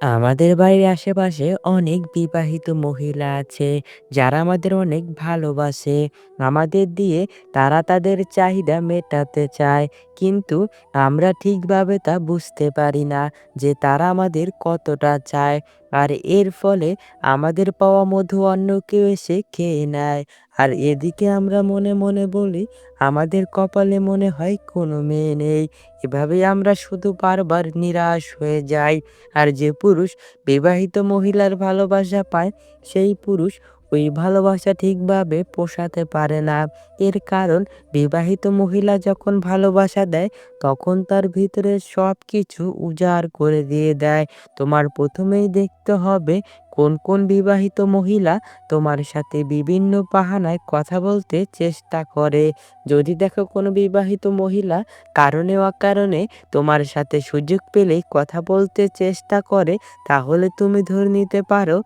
আমাদের বাড়ির আশেপাশে অনেক বিবাহিত মহিলা আছে যারা আমাদের অনেক ভালোবাসে আমাদের দিয়ে। তারা তাদের চাহিদা মেটাতে চায়, কিন্তু আমরা ঠিকভাবে তা বুঝতে পারি না যে তারা আমাদের কতটা চায়। আর এর ফলে আমাদের পাওয়া মধু অন্য কেউ এসে খেয়ে নেয়। আর এদিকে আমরা মনে মনে বলি আমাদের কপালে মনে হয় কোনো মেয়ে নেই। এভাবেই আমরা শুধু বারবার নিরাশ হয়ে যাই। আর যে পুরুষ বিবাহিত মহিলার ভালোবাসা পায়, সেই পুরুষ ওই ভালোবাসা ঠিকভাবে পোষাতে পারে না। এর কারণ, বিবাহিত মহিলা যখন ভালোবাসা দেয় তখন তার ভিতরে সব কিছু উজাড় করে দিয়ে দেয়। তোমার প্রথমেই দেখতে হবে কোন কোন বিবাহিত মহিলা তোমার সাথে বিভিন্ন বাহানায় কথা বলতে চেষ্টা করে। যদি দেখো কোনো বিবাহিত মহিলা কারণে অকারণে তোমার সাথে সুযোগ পেলেই কথা বলতে চেষ্টা করে, তাহলে তুমি ধরে নিতে পারো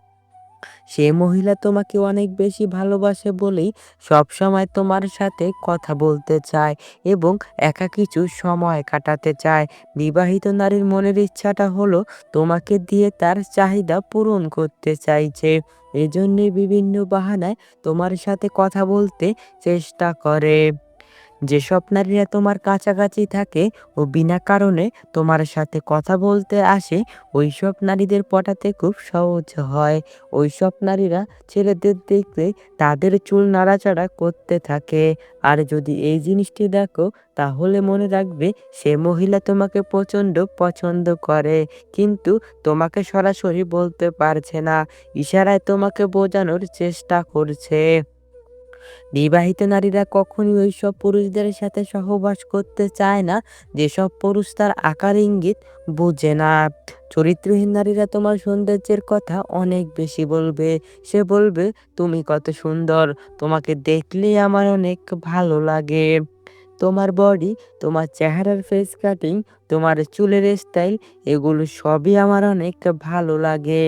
সে মহিলা তোমাকে অনেক বেশি ভালোবাসে বলেই সবসময় তোমার সাথে কথা বলতে চায় এবং একা কিছু সময় কাটাতে চায়। বিবাহিত নারীর মনের ইচ্ছাটা হলো তোমাকে দিয়ে তার চাহিদা পূরণ করতে চাইছে। এজন্যই বিভিন্ন বাহানায় তোমার সাথে কথা বলতে চেষ্টা করে। যেসব নারীরা তোমার কাছাকাছি থাকে ও বিনা কারণে তোমার সাথে কথা বলতে আসে, ওইসব নারীদের পটাতে খুব সহজ হয়। ওইসব নারীরা ছেলেদের দেখলে তাদের চুল নাড়াচাড়া করতে থাকে। আর যদি এই জিনিসটি দেখো, তাহলে মনে রাখবে সে মহিলা তোমাকে প্রচণ্ড পছন্দ করে, কিন্তু তোমাকে সরাসরি বলতে পারছে না, ইশারায় তোমাকে বোঝানোর চেষ্টা করছে। বিবাহিত নারীরা কখনোই ওইসব পুরুষদের সাথে সহবাস করতে চায় না যেসব পুরুষ তার আকার ইঙ্গিত বুঝে না। চরিত্রহীন নারীরা তোমার সৌন্দর্যের কথা অনেক বেশি বলবে। সে বলবে, তুমি কত সুন্দর, তোমাকে দেখলেই আমার অনেক ভালো লাগে। তোমার বডি, তোমার চেহারার ফেস কাটিং, তোমার চুলের স্টাইল, এগুলো সবই আমার অনেক ভালো লাগে।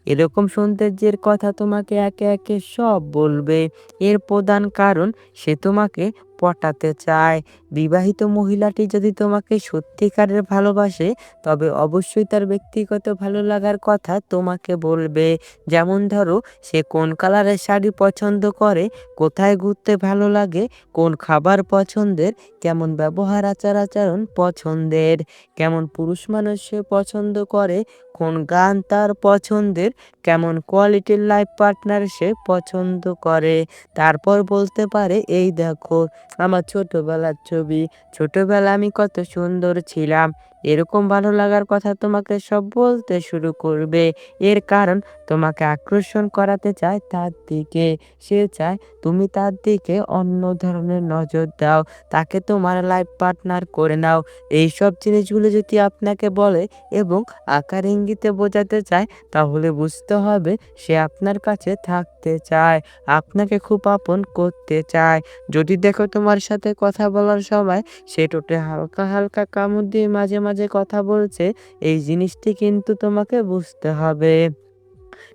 এরকম সৌন্দর্যের কথা তোমাকে একে একে সব বলবে। এর প্রধান কারণ, সে তোমাকে পটাতে চায়। বিবাহিত মহিলাটি যদি তোমাকে সত্যিকারের ভালোবাসে, তবে অবশ্যই তার ব্যক্তিগত ভালো লাগার কথা তোমাকে বলবে। যেমন ধরো, সে কোন কালারের শাড়ি পছন্দ করে, কোথায় ঘুরতে ভালো লাগে, কোন খাবার পছন্দের, কেমন ব্যবহার আচার আচরণ পছন্দের, কেমন পুরুষ মানুষ সে পছন্দ করে, কোন গান তার পছন্দের, কেমন কোয়ালিটির লাইফ পার্টনার সে পছন্দ করে। তারপর বলতে পারে, এই দেখো আমার ছোটবেলার ছবি, ছোটবেলায় আমি কত সুন্দর ছিলাম। এরকম ভালো লাগার কথা তোমাকে সব বলতে শুরু করবে। এর কারণ, তোমাকে আকর্ষণ করাতে চায় তার দিকে। সে চায় তুমি তার দিকে অন্য ধরনের নজর দাও, তাকে তোমার লাইফ পার্টনার করে নাও। এইসব জিনিসগুলো যদি আপনাকে বলে এবং আকার ইঙ্গিতে বোঝাতে চায়, তাহলে বুঝতে হবে সে আপনার কাছে থাকতে চায়, আপনাকে খুব আপন করতে চায়। যদি দেখো তোমার সাথে কথা বলার সময় সে ঠোঁটে হালকা হালকা কামড় দিয়ে মাঝে মাঝে কথা বলছে, এই জিনিসটি কিন্তু তোমাকে বুঝতে হবে।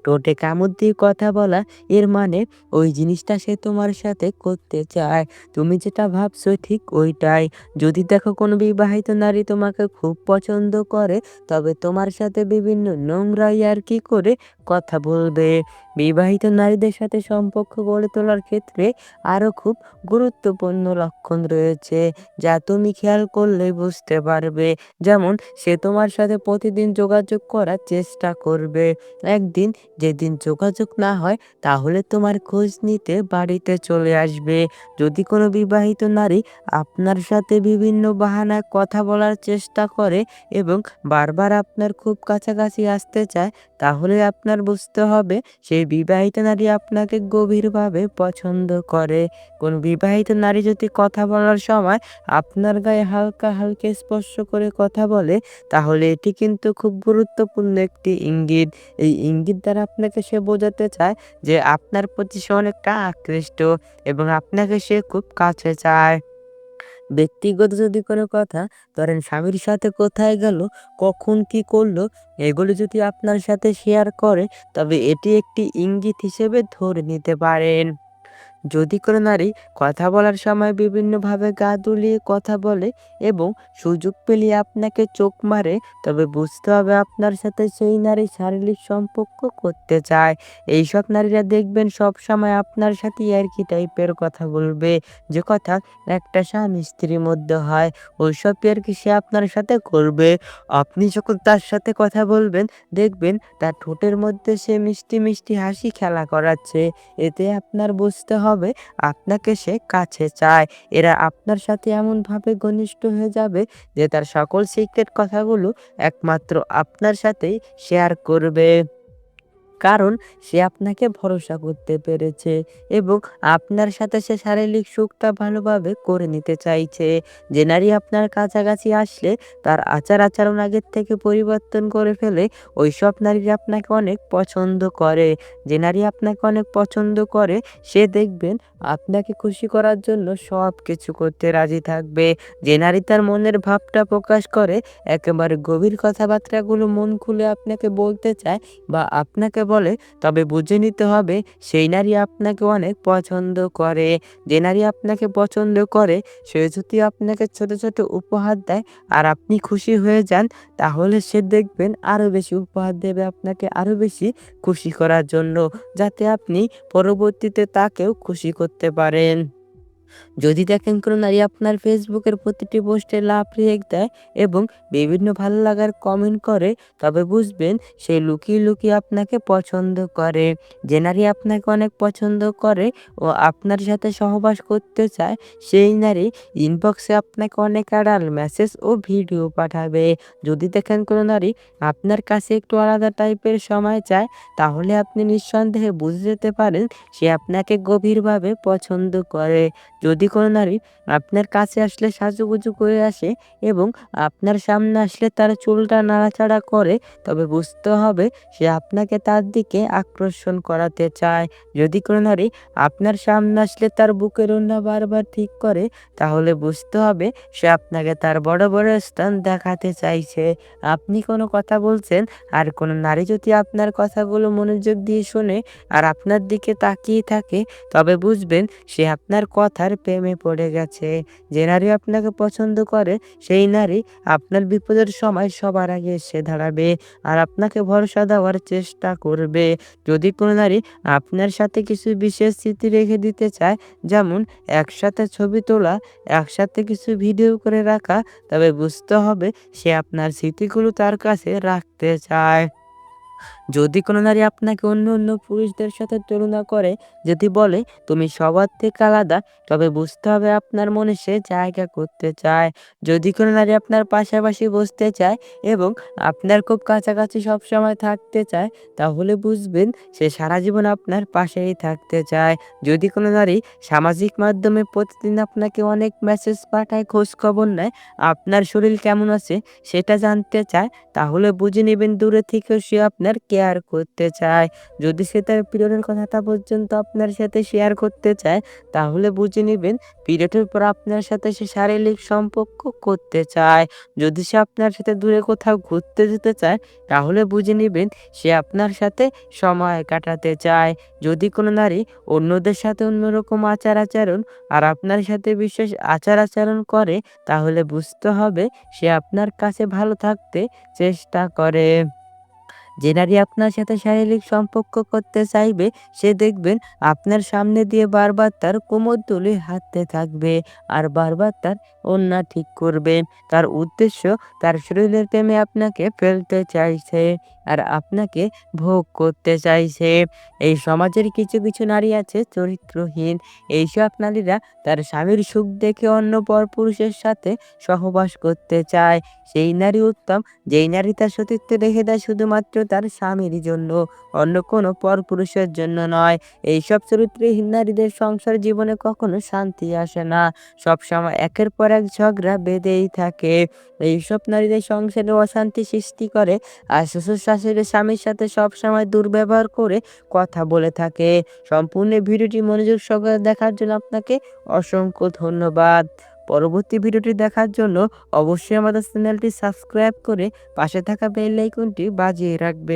ঠোঁটে কামড় দিয়ে কথা বলা, এর মানে ওই জিনিসটা সে তোমার সাথে করতে চায়। তুমি যেটা ভাবছো ঠিক ওইটাই। যদি দেখো কোনো বিবাহিত নারী তোমাকে খুব পছন্দ করে, তবে তোমার সাথে বিভিন্ন নোংরা ইয়ার্কি করে কথা বলবে। বিবাহিত নারীদের সাথে সম্পর্ক গড়ে তোলার ক্ষেত্রে আরও খুব গুরুত্বপূর্ণ লক্ষণ রয়েছে, যা তুমি খেয়াল করলে বুঝতে পারবে। যেমন, সে তোমার সাথে প্রতিদিন যোগাযোগ করার চেষ্টা করবে। একদিন যেদিন যোগাযোগ না হয়, তাহলে তোমার খোঁজ নিতে বাড়িতে চলে আসবে। যদি কোনো বিবাহিত নারী আপনার সাথে বিভিন্ন বাহানায় কথা বলার চেষ্টা করে এবং বারবার আপনার খুব কাছাকাছি আসতে চায়, তাহলে আপনার বুঝতে হবে সেই বিবাহিত নারী আপনাকে গভীরভাবে পছন্দ করে। কোনো বিবাহিত নারী যদি কথা বলার সময় আপনার গায়ে হালকা হালকা স্পর্শ করে কথা বলে, তাহলে এটি কিন্তু খুব গুরুত্বপূর্ণ একটি ইঙ্গিত। এই ইঙ্গিত দ্বারা আপনাকে সে বোঝাতে চায় যে আপনার প্রতি সে অনেকটা আকৃষ্ট এবং আপনাকে সে খুব কাছে চায়। ব্যক্তিগত যদি কোনো কথা, ধরেন স্বামীর সাথে কোথায় গেল, কখন কি করলো, এগুলো যদি আপনার সাথে শেয়ার করে, তবে এটি একটি ইঙ্গিত হিসেবে ধরে নিতে পারেন। যদি কোনো নারী কথা বলার সময় বিভিন্নভাবে গা দুলিয়ে কথা বলে এবং সুযোগ পেলে আপনাকে চোখ মারে, তবে বুঝতে হবে আপনার সাথে সেই নারী শারীরিক সম্পর্ক করতে চায়। এইসব নারীরা দেখবেন সবসময় আপনার সাথে ইয়ার্কি টাইপের কথা বলবে, যে কথা একটা স্বামী স্ত্রীর মধ্যে হয়, ওইসব ইয়ার্কি সে আপনার সাথে করবে। আপনি যখন তার সাথে কথা বলবেন, দেখবেন তার ঠোঁটের মধ্যে সে মিষ্টি মিষ্টি হাসি খেলা করাচ্ছে। এতে আপনার বুঝতে হবে আপনাকে সে কাছে চায়। এরা আপনার সাথে এমনভাবে ঘনিষ্ঠ হয়ে যাবে যে তার সকল সিক্রেট কথাগুলো একমাত্র আপনার সাথেই শেয়ার করবে। কারণ সে আপনাকে ভরসা করতে পেরেছে এবং আপনার সাথে সে শারীরিক সুখটা ভালোভাবে করে নিতে চাইছে। যে নারী আপনার কাছাকাছি আসলে তার আচার-আচরণ আগের থেকে পরিবর্তন করে ফেলে, ওইসব নারীরা আপনাকে অনেক পছন্দ করে। যে নারী আপনাকে অনেক পছন্দ করে, সে দেখবেন আপনাকে খুশি করার জন্য সবকিছু করতে রাজি থাকবে। যে নারী তার মনের ভাবটা প্রকাশ করে, একেবারে গভীর কথাবার্তাগুলো মন খুলে আপনাকে বলতে চায় বা আপনাকে বলে, তবে বুঝে নিতে হবে সেই নারী আপনাকে অনেক পছন্দ করে। যে নারী আপনাকে পছন্দ করে, সে যদি আপনাকে ছোট ছোট উপহার দেয় আর আপনি খুশি হয়ে যান, তাহলে সে দেখবেন আরো বেশি উপহার দেবে আপনাকে আরো বেশি খুশি করার জন্য, যাতে আপনি পরবর্তীতে তাকেও খুশি করতে পারেন। যদি দেখেন কোনো নারী আপনার ফেসবুকের প্রতিটি পোস্টে লাভ রিয়েক্ট দেয় এবং বিভিন্ন ভালো লাগার কমেন্ট করে, তবে বুঝবেন সে লুকিয়ে লুকিয়ে আপনাকে পছন্দ করে। যে নারী আপনাকে অনেক পছন্দ করে ও আপনার সাথে সহবাস করতে চায়, সেই নারী ইনবক্সে আপনাকে অনেক আড়াল মেসেজ ও ভিডিও পাঠাবে। যদি দেখেন কোনো নারী আপনার কাছে একটু আলাদা টাইপের সময় চায়, তাহলে আপনি নিঃসন্দেহে বুঝে যেতে পারেন সে আপনাকে গভীরভাবে পছন্দ করে। যদি কোনো নারী আপনার কাছে আসলে সাজুগুজু করে আসে এবং আপনার সামনে আসলে তার চুলটা নাড়াচাড়া করে, তবে বুঝতে হবে সে আপনাকে তার দিকে আকর্ষণ করাতে চায়। যদি কোনো নারী আপনার সামনে আসলে তার বুকের ওড়না বারবার ঠিক করে, তাহলে বুঝতে হবে সে আপনাকে তার বড় বড় স্থান দেখাতে চাইছে। আপনি কোনো কথা বলছেন আর কোনো নারী যদি আপনার কথাগুলো মনোযোগ দিয়ে শোনে আর আপনার দিকে তাকিয়ে থাকে, তবে বুঝবেন সে আপনার কথার প্রেমে পড়ে গেছে। যে নারী আপনাকে পছন্দ করে, সেই নারী আপনার বিপদের সময় সবার আগে এসে দাঁড়াবে আর আপনাকে ভরসা দেওয়ার চেষ্টা করবে। যদি কোনো নারী আপনার সাথে কিছু বিশেষ স্মৃতি রেখে দিতে চায়, যেমন একসাথে ছবি তোলা, একসাথে কিছু ভিডিও করে রাখা, তবে বুঝতে হবে সে আপনার স্মৃতিগুলো তার কাছে রাখতে চায়। যদি কোনো নারী আপনাকে অন্য অন্য পুরুষদের সাথে তুলনা করে, যদি বলে তুমি সবার থেকে আলাদা, তবে বুঝতে হবে আপনার মনে সে জায়গা করতে চায়। যদি কোনো নারী আপনার পাশাপাশি বসতে চায় এবং আপনার খুব কাছাকাছি সবসময় থাকতে চায়, তাহলে বুঝবেন সে সারা জীবন আপনার পাশেই থাকতে চায়। যদি কোনো নারী সামাজিক মাধ্যমে প্রতিদিন আপনাকে অনেক মেসেজ পাঠায়, খোঁজ খবর নেয়, আপনার শরীর কেমন আছে সেটা জানতে চায়, তাহলে বুঝে নেবেন দূরে থেকেও সে আপনার কেয়ার করতে চায়। যদি সে তার পিরিয়ডের কথাটা পর্যন্ত আপনার সাথে শেয়ার করতে চায়, তাহলে বুঝে নিবেন পিরিয়ডের পর আপনার সাথে সে শারীরিক সম্পর্ক করতে চায়। যদি সে আপনার সাথে দূরে কোথাও ঘুরতে যেতে চায়, তাহলে বুঝে নিবেন সে আপনার সাথে সময় কাটাতে চায়। যদি কোনো নারী অন্যদের সাথে অন্যরকম আচার-আচরণ আর আপনার সাথে বিশেষ আচার-আচরণ করে, তাহলে বুঝতে হবে সে আপনার কাছে ভালো থাকতে চেষ্টা করে। যে নারী আপনার সাথে শারীরিক সম্পর্ক করতে চাইবে, সে দেখবেন আপনার সামনে দিয়ে বারবার তার কোমর তুলে হাঁটতে থাকবে আর বারবার তার ওড়না ঠিক করবে। তার উদ্দেশ্য তার শরীরের প্রেমে আপনাকে ফেলতে চাইছে আর আপনাকে ভোগ করতে চাইছে। এই সমাজের কিছু কিছু নারী আছে চরিত্রহীন। এইসব নারীরা তার স্বামীর সুখ দেখে অন্য পরপুরুষের সাথে সহবাস করতে চায়। সেই নারী উত্তম, যেই নারী তার সতীত্ব রেখে দেয় শুধুমাত্র তার স্বামীর জন্য, অন্য কোনো পরপুরুষের জন্য নয়। এইসব চরিত্রহীন নারীদের সংসার জীবনে কখনো শান্তি আসে না। সবসময় একের পর এক ঝগড়া বেঁধেই থাকে। এইসব নারীদের সংসারে অশান্তি সৃষ্টি করে আর শ্বশুর-শাশুড়ি স্বামীর সাথে সবসময় দুর্ব্যবহার করে কথা বলে থাকে। সম্পূর্ণ ভিডিওটি মনোযোগ সহকারে দেখার জন্য আপনাকে অসংখ্য ধন্যবাদ। পরবর্তী ভিডিওটি দেখার জন্য অবশ্যই আমাদের চ্যানেলটি সাবস্ক্রাইব করে পাশে থাকা বেল আইকনটি বাজিয়ে রাখবেন।